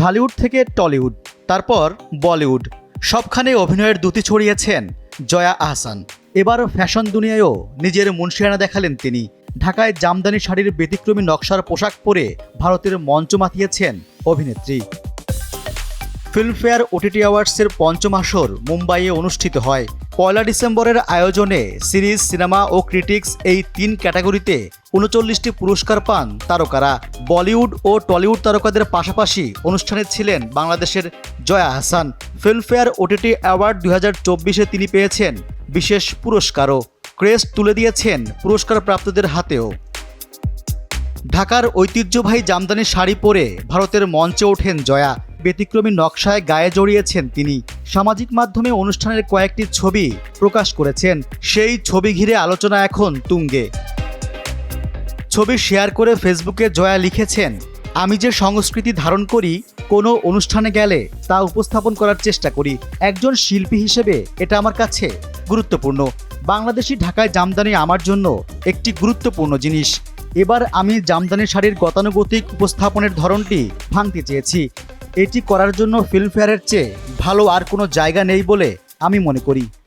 ঢালিউড থেকে টলিউড, তারপর বলিউড, সবখানে অভিনয়ের দ্যুতি ছড়িয়েছেন জয়া আহসান। এবার ফ্যাশন দুনিয়ায়ও নিজের মুনশিয়ানা দেখালেন তিনি। ঢাকায় জামদানি শাড়ির ব্যতিক্রমী নকশার পোশাক পরে ভারতের মঞ্চ মাতিয়েছেন অভিনেত্রী। ফিল্মফেয়ার ওটিটি অ্যাওয়ার্ডসের পঞ্চম আসর মুম্বাইয়ে অনুষ্ঠিত হয়। ১ ডিসেম্বরের আয়োজনে সিরিজ, সিনেমা ও ক্রিটিক্স এই ৩ ক্যাটাগরিতে ৩৯টি পুরস্কার পান তারকারা। বলিউড ও টলিউড তারকাদের পাশাপাশি অনুষ্ঠানে ছিলেন বাংলাদেশের জয়া আহসান। ফিল্মফেয়ার ওটিটি অ্যাওয়ার্ড ২০২৪-এ তিনি পেয়েছেন বিশেষ পুরস্কারও। ক্রেস্ট তুলে দিয়েছেন পুরস্কার প্রাপ্তদের হাতেও। ঢাকার ঐতিহ্যবাহী জামদানি শাড়ি পরে ভারতের মঞ্চে ওঠেন জয়া। ব্যতিক্রমী নকশায় গায়ে জড়িয়েছেন তিনি। সামাজিক মাধ্যমে অনুষ্ঠানের কয়েকটি ছবি প্রকাশ করেছেন। সেই ছবি ঘিরে আলোচনা এখন তুঙ্গে। ছবি শেয়ার করে ফেসবুকে জয়া লিখেছেন, আমি যে সংস্কৃতি ধারণ করি, কোনো অনুষ্ঠানে গেলে তা উপস্থাপন করার চেষ্টা করি। একজন শিল্পী হিসেবে এটা আমার কাছে গুরুত্বপূর্ণ। বাংলাদেশি ঢাকায় জামদানি আমার জন্য একটি গুরুত্বপূর্ণ জিনিস। এবার আমি জামদানি শাড়ির গতানুগতিক উপস্থাপনের ধরনটি ভাঙতে চেয়েছি। এটি করার জন্য ফিল্মফেয়ারের চেয়ে ভালো আর কোনো জায়গা নেই বলে আমি মনে করি।